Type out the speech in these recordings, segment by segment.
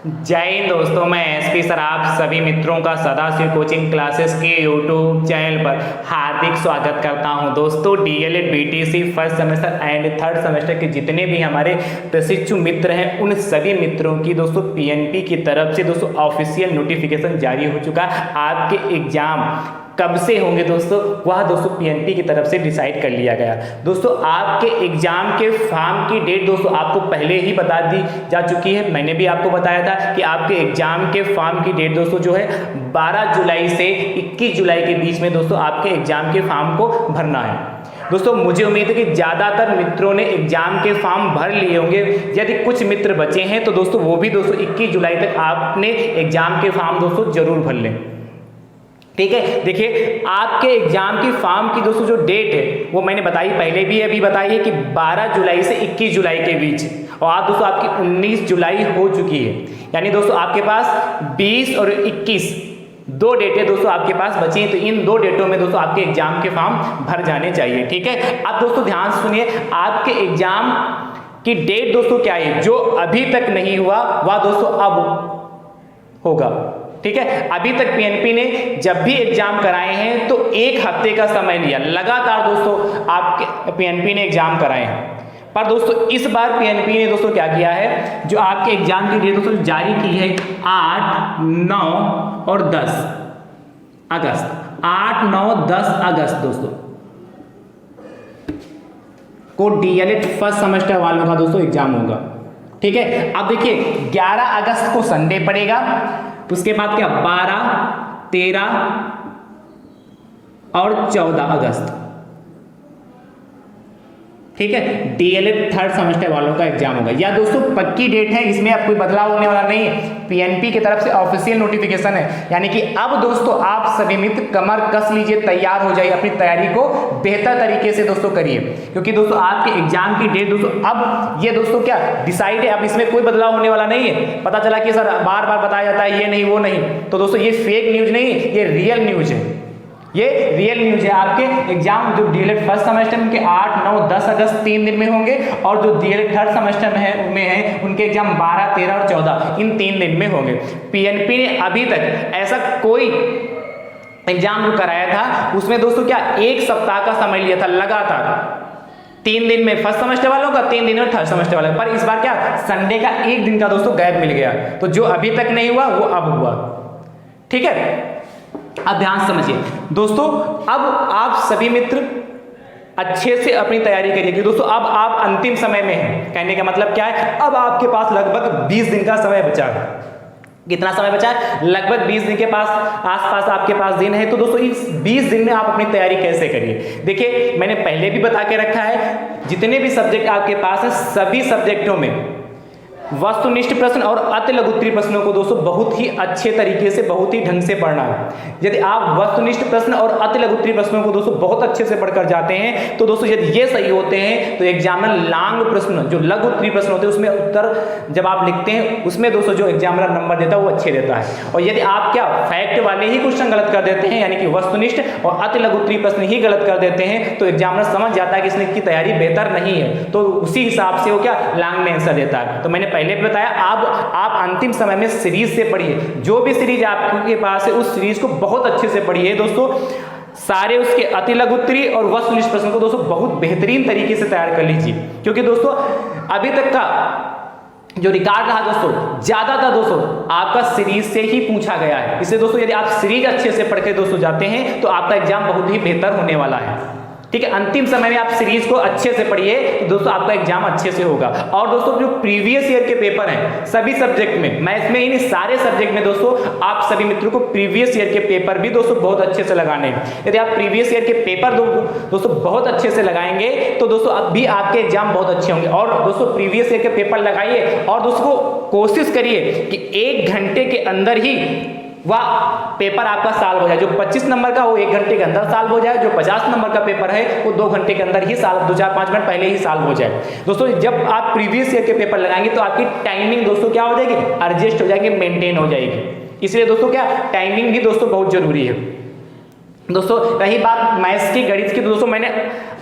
जय हिंद दोस्तों, मैं एसपी सर आप सभी मित्रों का सदाशिव कोचिंग क्लासेस के यूट्यूब चैनल पर हार्दिक स्वागत करता हूं। दोस्तों DElEd BTC first semester and third semester के जितने भी हमारे प्रशिक्षु मित्र हैं उन सभी मित्रों की दोस्तों पीएनपी की तरफ से दोस्तों ऑफिशियल नोटिफिकेशन जारी हो चुका है। आपके एग्जाम कब से होंगे दोस्तों, वह दोस्तों पीएनपी की तरफ से डिसाइड कर लिया गया। दोस्तों आपके एग्जाम के फॉर्म की डेट दोस्तों आपको पहले ही बता दी जा चुकी है। मैंने भी आपको बताया था कि आपके एग्जाम के फॉर्म की डेट दोस्तों जो है 12 जुलाई से 21 जुलाई के बीच में दोस्तों आपके एग्जाम के फॉर्म को भरना है। दोस्तों मुझे उम्मीद है कि ज़्यादातर मित्रों ने एग्जाम के फॉर्म भर लिए होंगे। यदि कुछ मित्र बचे हैं तो दोस्तों वो भी दोस्तों 21 जुलाई तक आपने एग्जाम के फॉर्म दोस्तों जरूर भर लें। ठीक है, देखिए आपके एग्जाम की फॉर्म की दोस्तों जो डेट है वो मैंने बताई पहले भी अभी बताई है कि 12 जुलाई से 21 जुलाई के बीच, और आज दोस्तों आपकी 19 जुलाई हो चुकी है। यानी दोस्तों आपके पास 20 और 21 दो डेटें दोस्तों आपके पास बची हैं। तो इन दो डेटों में दोस्तों आपके एग्जाम के फॉर्म भर जाने चाहिए। ठीक है, अब दोस्तों ध्यान से सुनिए, आपके एग्जाम की डेट दोस्तों क्या है, जो अभी तक नहीं हुआ वह दोस्तों अब होगा। ठीक है, अभी तक पीएनपी ने जब भी एग्जाम कराए हैं तो एक हफ्ते का समय लिया, लगातार दोस्तों आपके पीएनपी ने एग्जाम कराए हैं। पर दोस्तों इस बार पीएनपी ने दोस्तों क्या किया है, जो आपके एग्जाम की डेट दोस्तों जारी की है 8, 9 और 10 अगस्त, 8, 9, 10 अगस्त दोस्तों को डीएलएड फर्स्ट सेमेस्टर वालों का दोस्तों एग्जाम होगा। ठीक है, अब देखिए 11 अगस्त को संडे पड़ेगा, उसके बाद क्या 12, 13 और 14 अगस्त। ठीक है, डीएलएड थर्ड सेमेस्टर वालों का एग्जाम होगा। या दोस्तों पक्की डेट है, इसमें अब कोई बदलाव होने वाला नहीं है। पीएनपी की तरफ से ऑफिशियल नोटिफिकेशन है, यानी कि अब दोस्तों आप सभी मित्र कमर कस लीजिए, तैयार हो जाइए, अपनी तैयारी को बेहतर तरीके से दोस्तों करिए, क्योंकि दोस्तों आपके एग्जाम की डेट दोस्तों अब ये दोस्तों क्या डिसाइड है, अब इसमें कोई बदलाव होने वाला नहीं है। पता चला कि सर बार बार बताया जाता है ये नहीं वो नहीं, तो दोस्तों ये फेक न्यूज नहीं है, ये रियल न्यूज है। ये रियल न्यूज है। आपके एग्जाम जो डीएलएड फर्स्ट सेमेस्टर में उनके 8, 9, 10 अगस्त 3 दिन में होंगे, और जो डीएलएड थर्ड सेमेस्टर में है उनके एग्जाम 12, 13 और 14 इन 3 दिन में होंगे। पीएनपी ने अभी तक ऐसा कोई एग्जाम जो कराया था उसमें दोस्तों क्या एक सप्ताह का समय लिया था, लगातार 3 दिन में फर्स्ट सेमेस्टर वालों का, 3 दिन में थर्ड सेमेस्टर वालों का। पर इस बार क्या संडे का 1 दिन का दोस्तों गैप मिल गया, तो जो अभी तक नहीं हुआ वो अब हुआ। ठीक है, अब ध्यान समझिए दोस्तों, अब आप सभी मित्र अच्छे से अपनी तैयारी करिए कि दोस्तों अब आप अंतिम समय में हैं। कहने का मतलब क्या है, अब आपके पास लगभग 20 दिन का समय बचा है। कितना समय बचा है, लगभग 20 दिन के पास आसपास आपके पास दिन है। तो दोस्तों इस 20 दिन में आप अपनी तैयारी कैसे करिए। देखिए मैंने पहले भी बता के रखा है, जितने भी सब्जेक्ट आपके पास है सभी सब्जेक्टों में वस्तुनिष्ठ प्रश्न और अति लघुत्तरीय प्रश्नों को दोस्तों बहुत ही अच्छे तरीके से, बहुत ही ढंग से पढ़ना है। यदि आप वस्तुनिष्ठ प्रश्न और अति लघुत्तरीय प्रश्नों को दोस्तों बहुत अच्छे से पढ़कर जाते हैं तो दोस्तों यदि ये सही होते हैं तो एग्जामिनर लॉन्ग प्रश्न जो लघुत्तरीय प्रश्न होते हैं उसमें उत्तर जब आप लिखते हैं उसमें दोस्तों जो एग्जामिनर नंबर देता है वो अच्छे देता है। और यदि आप क्या फैक्ट वाले ही क्वेश्चन गलत कर देते हैं, यानी कि वस्तुनिष्ठ और अति लघुत्तरीय प्रश्न ही गलत कर देते हैं, तो एग्जामिनर समझ जाता है कि इसकी तैयारी बेहतर नहीं है, तो उसी हिसाब से वो क्या लॉन्ग में आंसर देता है। तो मैंने पहले भी बताया, आप अंतिम समय में सीरीज से पढ़िए, जो भी सीरीज आपके पास है उस सीरीज को बहुत अच्छे से पढ़िए दोस्तों। सारे उसके अति लघुत्तरीय और वस्तुनिष्ठ प्रश्न को दोस्तों बहुत बेहतरीन तरीके से तैयार कर लीजिए, क्योंकि दोस्तों अभी तक का जो रिकॉर्ड रहा दोस्तों ज्यादातर दोस्तों आपका सीरीज से ही पूछा गया है। इसलिए दोस्तों यदि आप सीरीज अच्छे से पढ़ के दोस्तों जाते हैं तो आपका एग्जाम बहुत ही बेहतर होने वाला है। ठीक है, अंतिम समय में आप सीरीज को अच्छे से पढ़िए तो दोस्तों आपका एग्जाम अच्छे से होगा। और दोस्तों जो प्रीवियस ईयर के पेपर हैं सभी सब्जेक्ट में, मैथ्स में ही नहीं सारे सब्जेक्ट में दोस्तों आप सभी मित्रों को प्रीवियस ईयर के पेपर भी दोस्तों बहुत अच्छे से लगाने हैं। यदि आप प्रीवियस ईयर के पेपर दोस्तों बहुत अच्छे से लगाएंगे तो दोस्तों अब भी आपके एग्जाम बहुत अच्छे होंगे। और दोस्तों प्रीवियस ईयर के पेपर लगाइए और दोस्तों कोशिश करिए कि 1 घंटे के अंदर ही वह पेपर आपका सॉल्व हो जाए। जो 25 नंबर का वो 1 घंटे के अंदर सॉल्व हो जाए, जो 50 नंबर का पेपर है वो 2 घंटे के अंदर ही सॉल्व, 2-4-5 मिनट पहले ही सॉल्व हो जाए। दोस्तों जब आप प्रीवियस ईयर के पेपर लगाएंगे तो आपकी टाइमिंग दोस्तों क्या हो जाएगी, एडजस्ट हो जाएगी, मेंटेन हो जाएगी। इसलिए दोस्तों क्या टाइमिंग भी दोस्तों बहुत जरूरी है। दोस्तों रही बात मैथ्स की, गणित की, तो दोस्तों मैंने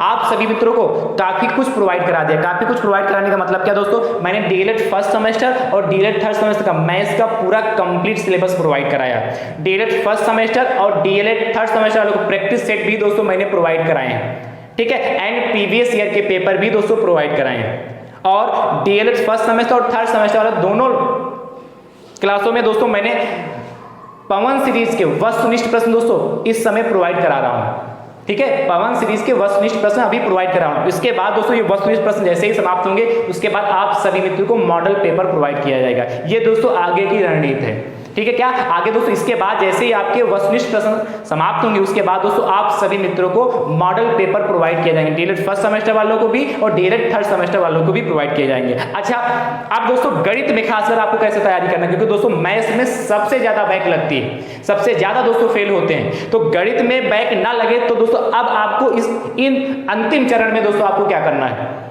आप सभी मित्रों को काफी कुछ प्रोवाइड करा दिया। काफी कुछ प्रोवाइड कराने का मतलब क्या दोस्तों, मैंने डीएलएड फर्स्ट सेमेस्टर और डीएलएड थर्ड सेमेस्टर का मैथ्स का पूरा कंप्लीट सिलेबस प्रोवाइड कराया। डीएलएड फर्स्ट सेमेस्टर और डीएलएड थर्ड सेमेस्टर वालों को प्रैक्टिस सेट भी दोस्तों मैंने प्रोवाइड कराए हैं, ठीक है, एंड प्रीवियस ईयर के पेपर भी दोस्तों प्रोवाइड कराए हैं। और डीएलएड फर्स्ट सेमेस्टर और थर्ड सेमेस्टर वाले दोनों क्लासों में दोस्तों मैंने पवन सीरीज के वस्तुनिष्ठ प्रश्न दोस्तों इस समय प्रोवाइड करा रहा हूं, ठीक है, पवन सीरीज के वस्तुनिष्ठ प्रश्न अभी प्रोवाइड करा रहा हूं। इसके बाद दोस्तों ये वस्तुनिष्ठ प्रश्न जैसे ही समाप्त होंगे उसके बाद आप सभी मित्रों को मॉडल पेपर प्रोवाइड किया जाएगा। ये दोस्तों आगे की रणनीति है, ठीक है। क्या आगे दोस्तों इसके बाद जैसे ही आपके वस्तुनिष्ठ प्रश्न समाप्त होंगे उसके बाद दोस्तों आप सभी मित्रों को मॉडल पेपर प्रोवाइड किए जाएंगे, डीएलएड फर्स्ट सेमेस्टर वालों को भी और डीएलएड थर्ड सेमेस्टर वालों को भी प्रोवाइड किए जाएंगे। अच्छा, अब दोस्तों गणित में खासकर आपको कैसे तैयारी करना है, क्योंकि दोस्तों मैथ्स में सबसे ज्यादा बैक लगती है, सबसे ज्यादा दोस्तों फेल होते हैं। तो गणित में बैक ना लगे तो दोस्तों अब आपको इन अंतिम चरण में दोस्तों आपको क्या करना है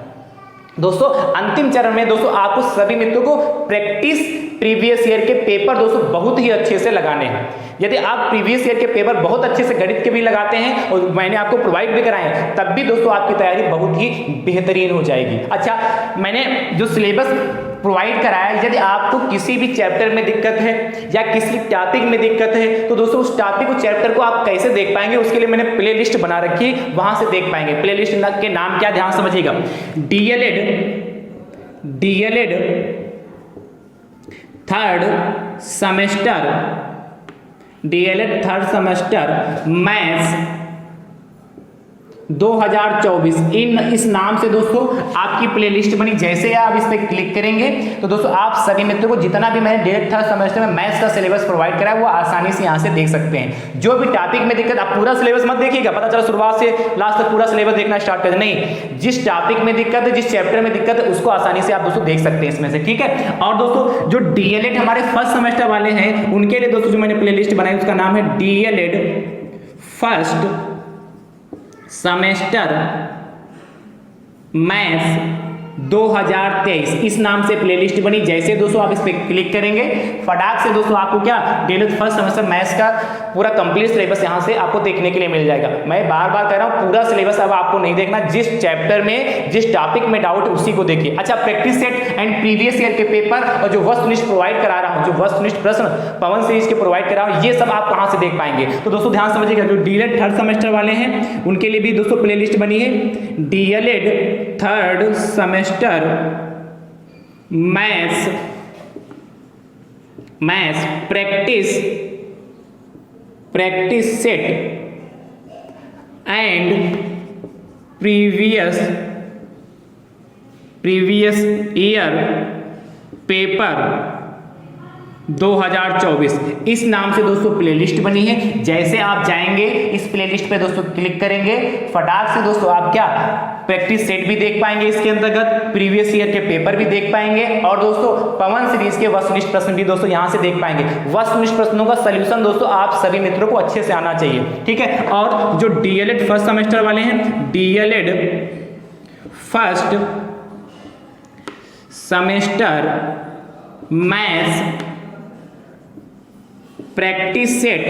दोस्तों, अंतिम चरण में दोस्तों आपको सभी मित्रों को प्रैक्टिस प्रीवियस ईयर के पेपर दोस्तों बहुत ही अच्छे से लगाने हैं। यदि आप प्रीवियस ईयर के पेपर बहुत अच्छे से गणित के भी लगाते हैं और मैंने आपको प्रोवाइड भी कराए हैं, तब भी दोस्तों आपकी तैयारी बहुत ही बेहतरीन हो जाएगी। अच्छा, मैंने जो सिलेबस प्रोवाइड कराया, यदि आपको किसी भी चैप्टर में दिक्कत है या किसी टॉपिक में दिक्कत है तो दोस्तों उस टॉपिक को चैप्टर को आप कैसे देख पाएंगे, उसके लिए मैंने प्ले लिस्ट बना रखी है, वहां से देख पाएंगे। प्ले लिस्ट के नाम क्या, ध्यान समझिएगा, DElEd third semester, DElEd third semester maths 2024, इस नाम से दोस्तों आपकी प्लेलिस्ट बनी। जैसे आप इस पे क्लिक करेंगे तो दोस्तों आप सभी मित्रों को जितना भी मैंने डीएलएड थर्ड सेमेस्टर में मैथ्स का सिलेबस प्रोवाइड करा है वो आसानी से यहाँ से देख सकते हैं। जो भी टॉपिक में दिक्कत, आप पूरा सिलेबस मत देखिएगा, पता चला शुरुआत से लास्ट तक पूरा सिलेबस देखना स्टार्ट कर, नहीं, जिस टॉपिक में दिक्कत है, जिस चैप्टर में दिक्कत है उसको आसानी से आप दोस्तों देख सकते हैं इसमें से, ठीक है। और दोस्तों जो डीएलएड हमारे फर्स्ट सेमेस्टर वाले हैं उनके लिए दोस्तों जो मैंने प्लेलिस्ट बनाई उसका नाम है डीएलएड फर्स्ट सेमेस्टर मैथ्स 2023, इस नाम से प्लेलिस्ट बनी। जैसे दोस्तों आप इस पे क्लिक करेंगे फटाक से दोस्तों आपको क्या डीएलएड फर्स्ट सेमेस्टर मैथ्स का पूरा कंप्लीट सिलेबस यहां से आपको देखने के लिए मिल जाएगा। मैं बार बार कह रहा हूं पूरा सिलेबस अब आपको नहीं देखना, जिस चैप्टर में जिस टॉपिक में डाउट है उसी को देखिए। अच्छा, practice set and previous year के पेपर और जो वस्तुनिष्ठ प्रोवाइड करा रहा हूं, जो वस्तुनिष्ठ प्रश्न पवन सीरीज के प्रोवाइड करा रहा हूं, ये सब आप कहां से देख पाएंगे। तो दोस्तों ध्यान समझिएगा, जो डीएलएड थर्ड सेमेस्टर वाले हैं उनके लिए भी दोस्तों प्लेलिस्ट बनी है, DElEd third semester maths practice set and previous year paper 2024, इस नाम से दोस्तों प्लेलिस्ट बनी है। जैसे आप जाएंगे इस प्लेलिस्ट पे दोस्तों क्लिक करेंगे फटाक से दोस्तों आप क्या प्रैक्टिस सेट भी देख पाएंगे, इसके अंतर्गत प्रीवियस ईयर के पेपर भी देख पाएंगे और दोस्तों पवन सीरीज के वस्तुनिष्ठ प्रश्न भी दोस्तों यहां से देख पाएंगे। वस्तुनिष्ठ प्रश्नों का सॉल्यूशन दोस्तों आप सभी मित्रों को अच्छे से आना चाहिए, ठीक है। और जो डीएलएड फर्स्ट सेमेस्टर वाले हैं, DElEd first semester maths practice set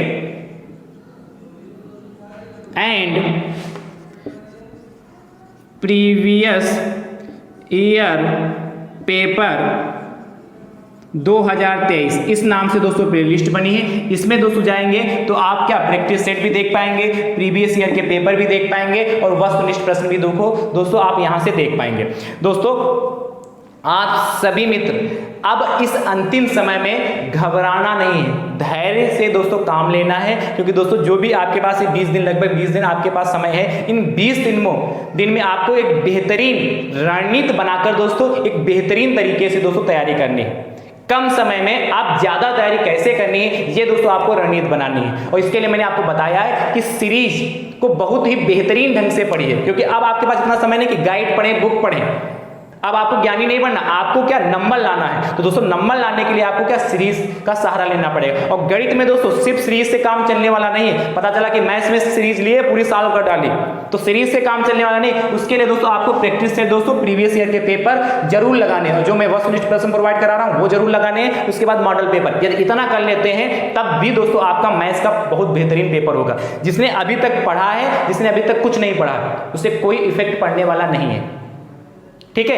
and previous year paper 2023, इस नाम से दोस्तों प्लेलिस्ट बनी है। इसमें दोस्तों जाएंगे तो आप क्या प्रैक्टिस सेट भी देख पाएंगे, प्रीवियस ईयर के पेपर भी देख पाएंगे और वस्तुनिष्ठ प्रश्न भी दोस्तों आप यहां से देख पाएंगे। दोस्तों आप सभी मित्र अब इस अंतिम समय में घबराना नहीं है, धैर्य से दोस्तों काम लेना है, क्योंकि दोस्तों जो भी आपके पास 20 दिन, लगभग 20 दिन आपके पास समय है, इन 20 दिन में आपको एक बेहतरीन रणनीति बनाकर दोस्तों एक बेहतरीन तरीके से दोस्तों तैयारी करनी है। कम समय में आप ज्यादा तैयारी कैसे करनी है ये दोस्तों आपको रणनीति बनानी है। और इसके लिए मैंने आपको बताया है कि सीरीज को बहुत ही बेहतरीन ढंग से पढ़िए, क्योंकि अब आपके पास इतना समय नहीं कि गाइड पढ़ें, बुक पढ़ें। अब आपको ज्ञानी नहीं बनना, आपको क्या नंबर लाना है। तो दोस्तों नंबर लाने के लिए आपको क्या सीरीज का सहारा लेना पड़ेगा। और गणित में दोस्तों सिर्फ सीरीज से काम चलने वाला नहीं है। पता चला कि मैथ्स में सीरीज लिए पूरी साल कर डाली, तो सीरीज से काम चलने वाला नहीं। उसके लिए दोस्तों आपको प्रैक्टिस से दोस्तों प्रीवियस ईयर के पेपर जरूर लगाने हैं, जो मैं वस्तुनिष्ठ प्रश्न प्रोवाइड करा रहा हूं वो जरूर लगाने हैं। उसके बाद मॉडल पेपर, यदि इतना कर लेते हैं तब भी दोस्तों आपका मैथ्स का बहुत बेहतरीन पेपर होगा। जिसने अभी तक पढ़ा है, जिसने अभी तक कुछ नहीं पढ़ा, उसे कोई इफेक्ट पड़ने वाला नहीं है। ठीक है,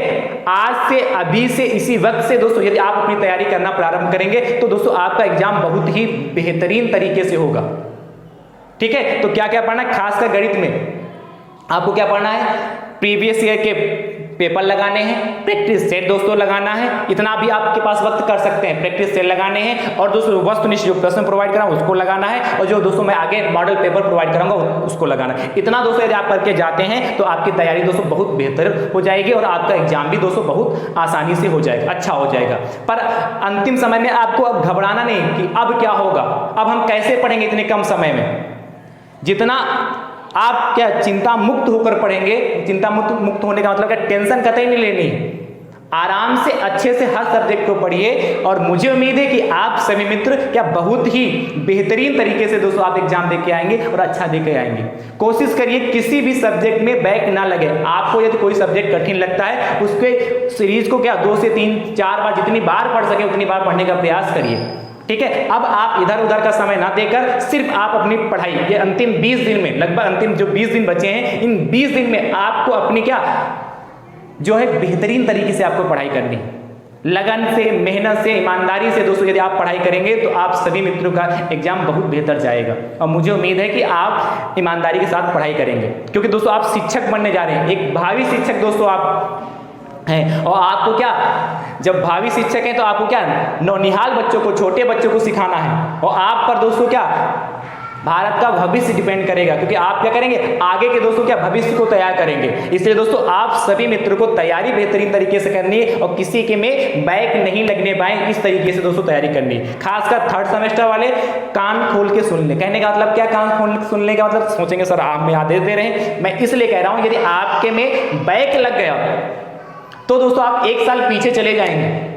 आज से अभी से इसी वक्त से दोस्तों यदि आप अपनी तैयारी करना प्रारंभ करेंगे तो दोस्तों आपका एग्जाम बहुत ही बेहतरीन तरीके से होगा। ठीक है, तो क्या क्या पढ़ना है, खासकर गणित में आपको क्या पढ़ना है, प्रीवियस ईयर के पेपर लगाने हैं, प्रैक्टिस सेट दोस्तों लगाना है, इतना भी आपके पास वक्त कर सकते हैं, प्रैक्टिस सेट लगाने हैं। और दोस्तों वस्तुनिष्ठ जो प्रश्न प्रोवाइड करा उसको लगाना है, और जो दोस्तों मैं आगे मॉडल पेपर प्रोवाइड कराऊंगा उसको लगाना है। इतना दोस्तों यदि आप करके जाते हैं तो आपकी तैयारी दोस्तों बहुत बेहतर हो जाएगी और आपका एग्जाम भी दोस्तों बहुत आसानी से हो जाएगा, अच्छा हो जाएगा। पर अंतिम समय में आपको अब घबराना नहीं कि अब क्या होगा, अब हम कैसे पढ़ेंगे इतने कम समय में। जितना आप क्या चिंता मुक्त होकर पढ़ेंगे, चिंता मुक्त होने का मतलब क्या, टेंशन कतई नहीं लेनी, आराम से अच्छे से हर सब्जेक्ट को पढ़िए। और मुझे उम्मीद है कि आप सभी मित्र क्या बहुत ही बेहतरीन तरीके से दोस्तों आप एग्जाम दे के आएंगे और अच्छा दे के आएंगे। कोशिश करिए किसी भी सब्जेक्ट में बैक ना लगे। आपको यदि कोई सब्जेक्ट कठिन लगता है उसके सीरीज को क्या 2 से 3 4 बार, जितनी बार पढ़ सके उतनी बार पढ़ने का प्रयास करिए। ठीक है, अब आप इधर उधर का समय ना देकर सिर्फ आप अपनी पढ़ाई, ये अंतिम 20 दिन में, लगभग अंतिम जो 20 दिन बचे हैं, इन 20 दिन में आपको अपनी क्या जो है बेहतरीन तरीके से आपको पढ़ाई करनी, लगन से, मेहनत से, ईमानदारी से दोस्तों यदि आप पढ़ाई करेंगे तो आप सभी मित्रों का एग्जाम बहुत बेहतर जाएगा। और मुझे उम्मीद है कि आप ईमानदारी के साथ पढ़ाई करेंगे, क्योंकि दोस्तों आप शिक्षक बनने जा रहे हैं, एक भावी शिक्षक दोस्तों आप हैं। और आपको क्या, जब भावी शिक्षक हैं तो आपको क्या नौनिहाल बच्चों को, छोटे बच्चों को सिखाना है। और आप पर दोस्तों क्या भारत का भविष्य डिपेंड करेगा, क्योंकि आप क्या करेंगे, आगे के दोस्तों क्या भविष्य को तैयार करेंगे। इसलिए दोस्तों आप सभी मित्रों को तैयारी बेहतरीन तरीके से करनी है और किसी के में बैक नहीं लगने पाए, इस तरीके से दोस्तों तैयारी करनी है। खासकर थर्ड सेमेस्टर वाले कान खोल के सुन ले। कहने का मतलब क्या, कान खोल के सुनने का मतलब सोचेंगे सर आप में आदेश दे रहे हैं, मैं इसलिए कह रहा हूं यदि आपके में बैक लग गया तो दोस्तों आप 1 साल पीछे चले जाएंगे,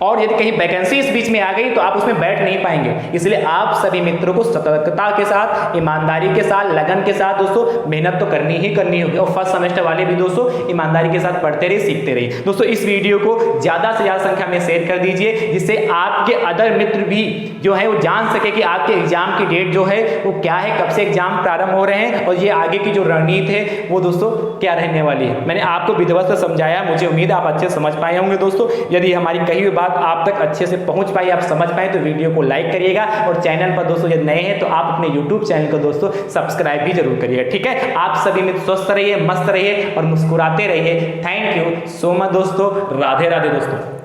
और यदि कहीं वैकेंसी इस बीच में आ गई तो आप उसमें बैठ नहीं पाएंगे। इसलिए आप सभी मित्रों को सतर्कता के साथ, ईमानदारी के साथ, लगन के साथ दोस्तों मेहनत तो करनी ही करनी होगी। और फर्स्ट सेमेस्टर वाले भी दोस्तों ईमानदारी के साथ पढ़ते रहिए, सीखते रहिए। दोस्तों इस वीडियो को ज़्यादा से ज़्यादा संख्या में शेयर कर दीजिए, जिससे आपके अदर मित्र भी जो है वो जान सके कि आपके एग्जाम की डेट जो है वो क्या है, कब से एग्जाम प्रारंभ हो रहे हैं, और ये आगे की जो रणनीति है वो दोस्तों क्या रहने वाली है। मैंने आपको विधिवत से समझाया, मुझे उम्मीद है आप अच्छे समझ पाए होंगे। दोस्तों यदि हमारी कही हुई बात आप तक अच्छे से पहुंच पाई, आप समझ पाए, तो वीडियो को लाइक करिएगा। और चैनल पर दोस्तों यदि नए हैं तो आप अपने यूट्यूब चैनल को दोस्तों सब्सक्राइब भी जरूर करिएगा। ठीक है, आप सभी मित्र स्वस्थ रहिए, मस्त रहिए और मुस्कुराते रहिए। थैंक यू सो मच दोस्तों, राधे राधे दोस्तों।